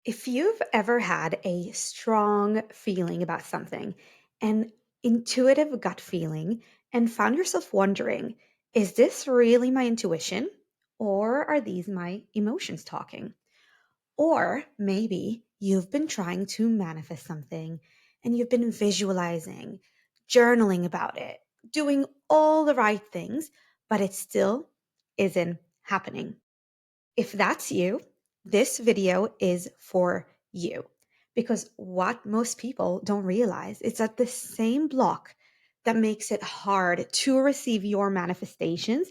If you've ever had a strong feeling about something, an intuitive gut feeling, and found yourself wondering, is this really my intuition? Or are these my emotions talking? Or maybe you've been trying to manifest something and you've been visualizing, journaling about it, doing all the right things, but it still isn't happening. If that's you, this video is for you. Because what most people don't realize is that the same block that makes it hard to receive your manifestations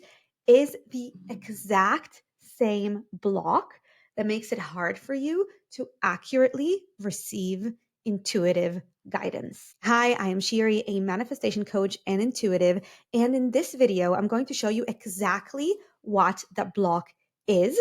is the exact same block that makes it hard for you to accurately receive intuitive guidance. Hi, I am Shiri, a manifestation coach and intuitive. And in this video, I'm going to show you exactly what that block is,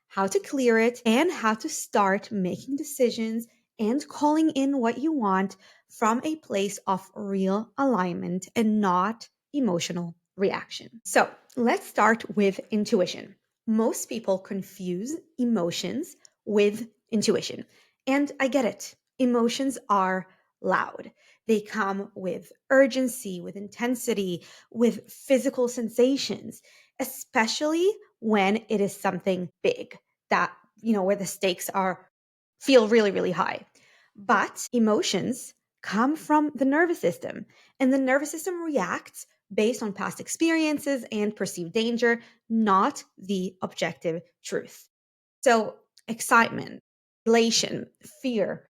how to clear it, and how to start making decisions and calling in what you want from a place of real alignment and not emotional reaction. So let's start with intuition. Most people confuse emotions with intuition. And I get it. Emotions are loud. They come with urgency, with intensity, with physical sensations, especially when it is something big that, where the stakes are feel really, really high. But emotions come from the nervous system, and the nervous system reacts based on past experiences and perceived danger, not the objective truth. So, excitement, elation, fear,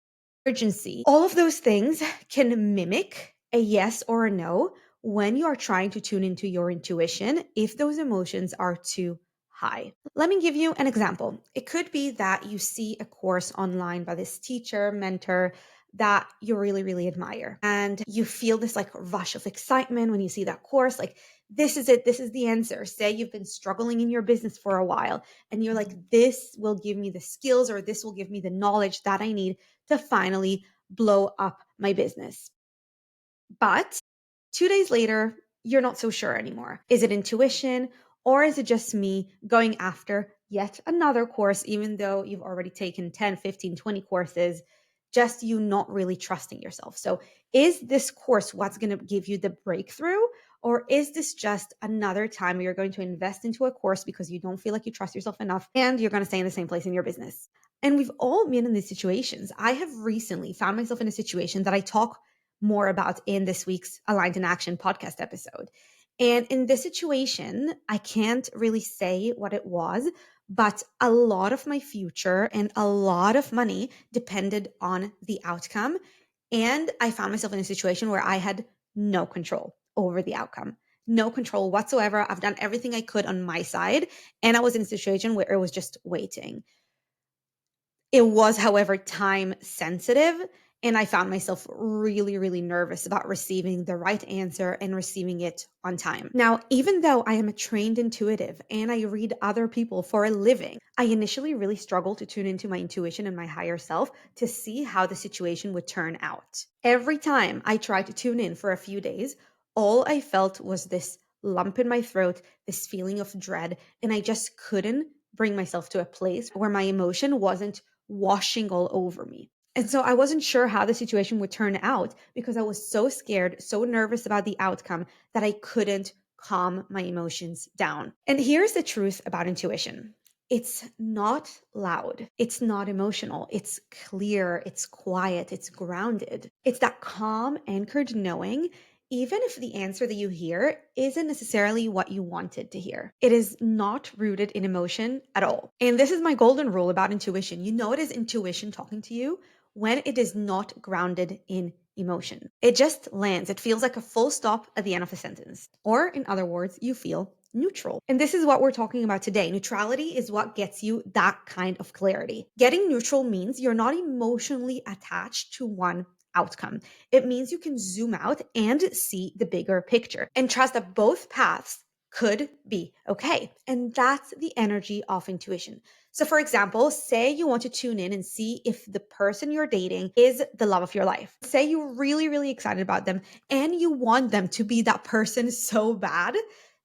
urgency, all of those things can mimic a yes or a no when you are trying to tune into your intuition if those emotions are too high. Let me give you an example. It could be that you see a course online by this teacher, mentor that you really, really admire. And you feel this like rush of excitement when you see that course, like, this is it. This is the answer. Say you've been struggling in your business for a while and you're like, this will give me the skills or this will give me the knowledge that I need to finally blow up my business. But 2 days later, you're not so sure anymore. Is it intuition or is it just me going after yet another course, even though you've already taken 10, 15, 20 courses, just you not really trusting yourself? So, is this course what's going to give you the breakthrough? Or is this just another time where you're going to invest into a course because you don't feel like you trust yourself enough and you're going to stay in the same place in your business? And we've all been in these situations. I have recently found myself in a situation that I talk more about in this week's Aligned in Action podcast episode. And in this situation, I can't really say what it was, but a lot of my future and a lot of money depended on the outcome. And I found myself in a situation where I had no control over the outcome, no control whatsoever. I've done everything I could on my side. And I was in a situation where it was just waiting. It was, however, time sensitive, and I found myself really, really nervous about receiving the right answer and receiving it on time. Now, even though I am a trained intuitive and I read other people for a living, I initially really struggled to tune into my intuition and my higher self to see how the situation would turn out. Every time I tried to tune in for a few days, all I felt was this lump in my throat, this feeling of dread, and I just couldn't bring myself to a place where my emotion wasn't washing all over me. And so I wasn't sure how the situation would turn out because I was so scared, so nervous about the outcome that I couldn't calm my emotions down. And here's the truth about intuition. It's not loud. It's not emotional. It's clear. It's quiet. It's grounded. It's that calm, anchored knowing, even if the answer that you hear isn't necessarily what you wanted to hear. It is not rooted in emotion at all. And this is my golden rule about intuition. You know it is intuition talking to you when it is not grounded in emotion. It just lands. It feels like a full stop at the end of a sentence. Or in other words, you feel neutral. And this is what we're talking about today. Neutrality is what gets you that kind of clarity. Getting neutral means you're not emotionally attached to one outcome. It means you can zoom out and see the bigger picture and trust that both paths could be okay. And that's the energy of intuition. So, for example, say you want to tune in and see if the person you're dating is the love of your life. Say you're really, really excited about them and you want them to be that person so bad,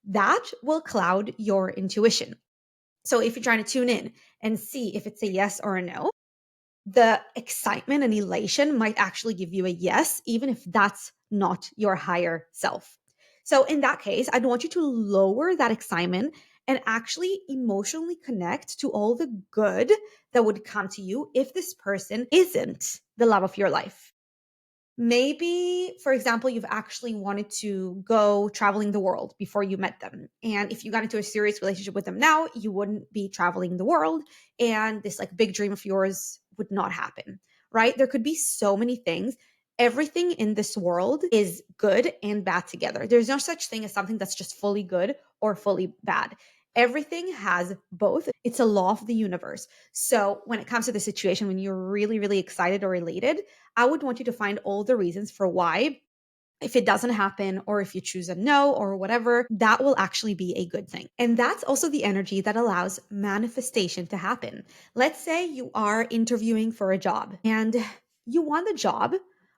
that will cloud your intuition. So, if you're trying to tune in and see if it's a yes or a no, the excitement and elation might actually give you a yes, even if that's not your higher self. So, in that case, I'd want you to lower that excitement and actually emotionally connect to all the good that would come to you if this person isn't the love of your life. Maybe, for example, you've actually wanted to go traveling the world before you met them. And if you got into a serious relationship with them now, you wouldn't be traveling the world. And this like big dream of yours would not happen, right? There could be so many things. Everything in this world is good and bad together. There's no such thing as something that's just fully good or fully bad. Everything has both. It's a law of the universe. So when it comes to the situation when you're really, really excited or elated, I would want you to find all the reasons for why, if it doesn't happen, or if you choose a no or whatever, that will actually be a good thing. And that's also the energy that allows manifestation to happen. Let's say you are interviewing for a job and you want the job,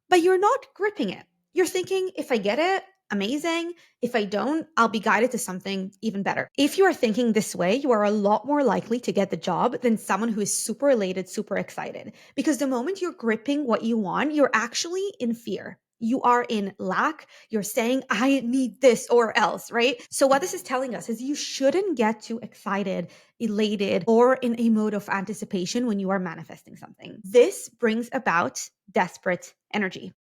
but you're not gripping it. You're thinking, if I get it, amazing. If I don't, I'll be guided to something even better. If you are thinking this way, you are a lot more likely to get the job than someone who is super elated, super excited. Because the moment you're gripping what you want, you're actually in fear. You are in lack. You're saying, I need this or else, right? So, what this is telling us is you shouldn't get too excited, elated, or in a mode of anticipation when you are manifesting something. This brings about desperate energy.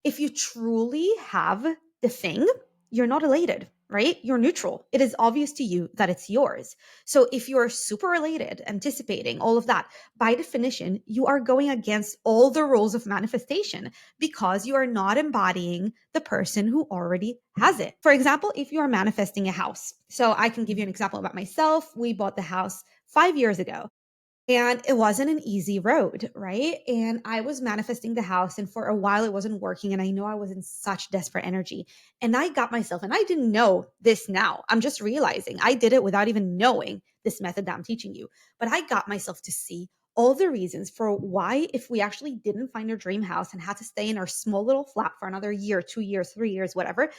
If you truly have the thing, you're not elated, right? You're neutral. It is obvious to you that it's yours. So if you're super elated, anticipating all of that, by definition, you are going against all the rules of manifestation because you are not embodying the person who already has it. For example, if you are manifesting a house. So I can give you an example about myself. We bought the house 5 years ago. And it wasn't an easy road, right? And I was manifesting the house, and for a while it wasn't working. And I know I was in such desperate energy. And I got myself, and I didn't know this now. I'm just realizing I did it without even knowing this method that I'm teaching you. But I got myself to see all the reasons for why, if we actually didn't find our dream house and had to stay in our small little flat for another year, 2 years, 3 years, whatever,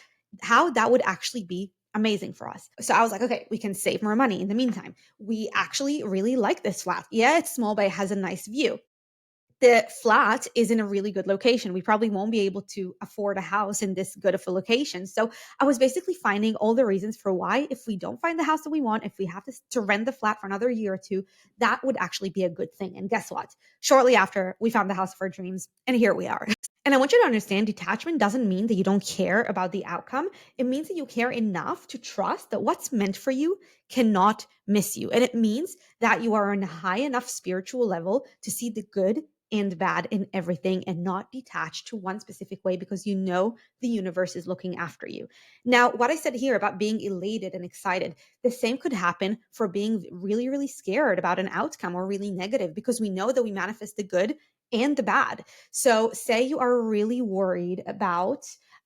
how that would actually be amazing for us. So I was like, okay, we can save more money in the meantime. We actually really like this flat. Yeah, it's small, but it has a nice view. The flat is in a really good location. We probably won't be able to afford a house in this good of a location. So I was basically finding all the reasons for why, if we don't find the house that we want, if we have to rent the flat for another year or two, that would actually be a good thing. And guess what? Shortly after, we found the house of our dreams, and here we are. And I want you to understand, detachment doesn't mean that you don't care about the outcome. It means that you care enough to trust that what's meant for you cannot miss you. And it means that you are on a high enough spiritual level to see the good and bad in everything and not detached to one specific way, because you know the universe is looking after you. Now, what I said here about being elated and excited, the same could happen for being really, really scared about an outcome or really negative, because we know that we manifest the good and the bad. So, say you are really worried about,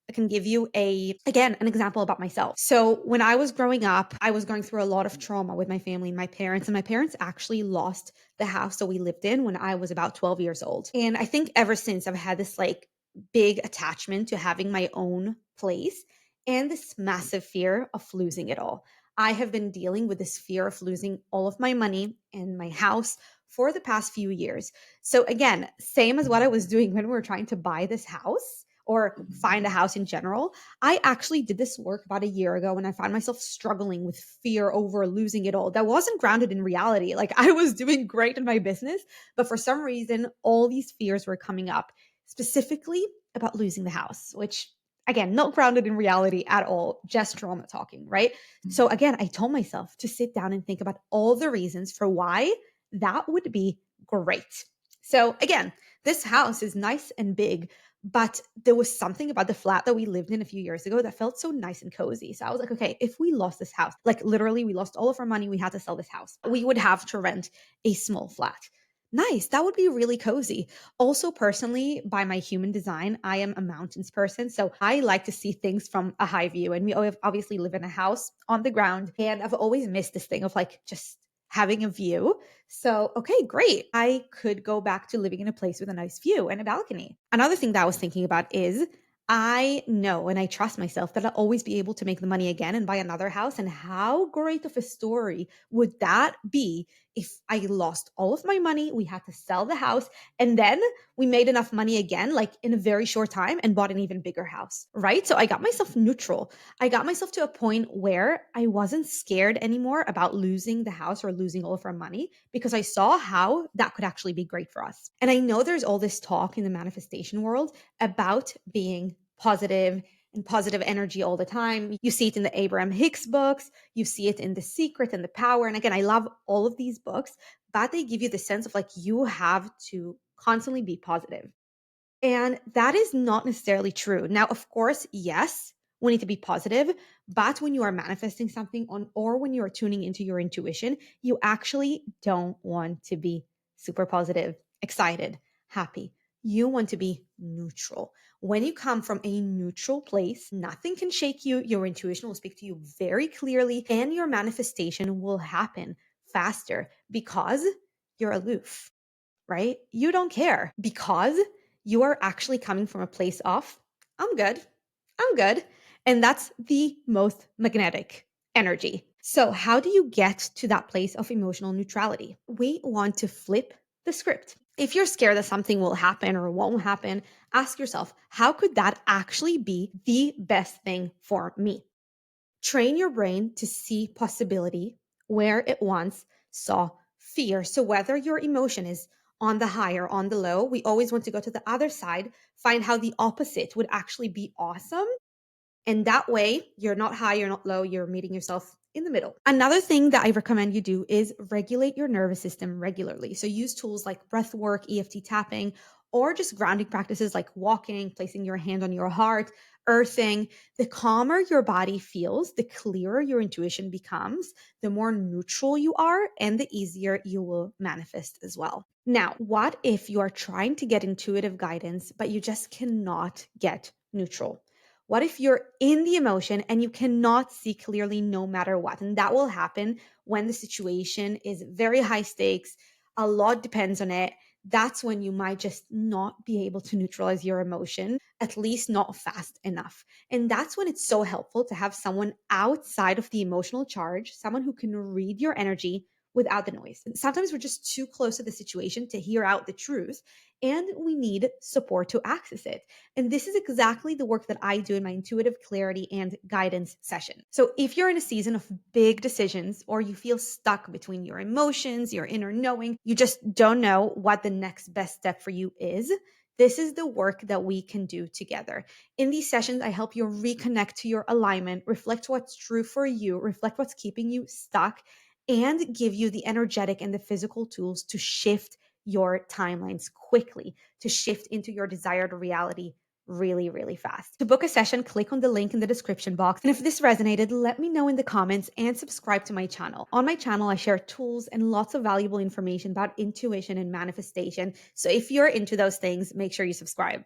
I can give you again, an example about myself. So, when I was growing up, I was going through a lot of trauma with my family and my parents actually lost the house that we lived in when I was about 12 years old. And I think ever since I've had this like big attachment to having my own place and this massive fear of losing it all. I have been dealing with this fear of losing all of my money and my house for the past few years. So again, same as what I was doing when we were trying to buy this house or find a house in general. I actually did this work about a year ago when I found myself struggling with fear over losing it all. That wasn't grounded in reality. Like I was doing great in my business, but for some reason, all these fears were coming up, specifically about losing the house, which again, not grounded in reality at all, just trauma talking, right? So again, I told myself to sit down and think about all the reasons for why that would be great. So again, this house is nice and big, but there was something about the flat that we lived in a few years ago that felt so nice and cozy. So I was like, okay, if we lost this house, like literally we lost all of our money, we had to sell this house, we would have to rent a small flat. Nice. That would be really cozy. Also, personally, by my human design, I am a mountains person. So I like to see things from a high view. And we obviously live in a house on the ground. And I've always missed this thing of like just having a view. So, okay, great. I could go back to living in a place with a nice view and a balcony. Another thing that I was thinking about is I know and I trust myself that I'll always be able to make the money again and buy another house. And how great of a story would that be If I lost all of my money, we had to sell the house, and then we made enough money again, like in a very short time, and bought an even bigger house, right? So I got myself neutral. I got myself to a point where I wasn't scared anymore about losing the house or losing all of our money because I saw how that could actually be great for us. And I know there's all this talk in the manifestation world about being positive and positive energy all the time. You see it in the Abraham Hicks books, you see it in The Secret and The Power. And again, I love all of these books, but they give you the sense of like you have to constantly be positive. And that is not necessarily true. Now, of course, yes, we need to be positive, but when you are manifesting something on or when you are tuning into your intuition, you actually don't want to be super positive, excited, happy. You want to be neutral. When you come from a neutral place, nothing can shake you. Your intuition will speak to you very clearly, and your manifestation will happen faster because you're aloof, right? You don't care because you are actually coming from a place of, I'm good, I'm good. And that's the most magnetic energy. So, how do you get to that place of emotional neutrality? We want to flip the script. If you're scared that something will happen or won't happen, ask yourself, how could that actually be the best thing for me? Train your brain to see possibility where it once saw fear. So, whether your emotion is on the high or on the low, we always want to go to the other side, find how the opposite would actually be awesome. And that way, you're not high, you're not low, you're meeting yourself in the middle. Another thing that I recommend you do is regulate your nervous system regularly. So use tools like breath work, EFT tapping, or just grounding practices like walking, placing your hand on your heart, earthing. The calmer your body feels, the clearer your intuition becomes, the more neutral you are, and the easier you will manifest as well. Now, what if you are trying to get intuitive guidance, but you just cannot get neutral? What if you're in the emotion and you cannot see clearly no matter what? And that will happen when the situation is very high stakes, a lot depends on it. That's when you might just not be able to neutralize your emotion, at least not fast enough. And that's when it's so helpful to have someone outside of the emotional charge, someone who can read your energy without the noise. And sometimes we're just too close to the situation to hear out the truth, and we need support to access it. And this is exactly the work that I do in my intuitive clarity and guidance session. So if you're in a season of big decisions or you feel stuck between your emotions, your inner knowing, you just don't know what the next best step for you is, this is the work that we can do together. In these sessions, I help you reconnect to your alignment, reflect what's true for you, reflect what's keeping you stuck, and give you the energetic and the physical tools to shift your timelines quickly, to shift into your desired reality really, really fast. To book a session, click on the link in the description box. And if this resonated, let me know in the comments and subscribe to my channel. On my channel, I share tools and lots of valuable information about intuition and manifestation. So if you're into those things, make sure you subscribe.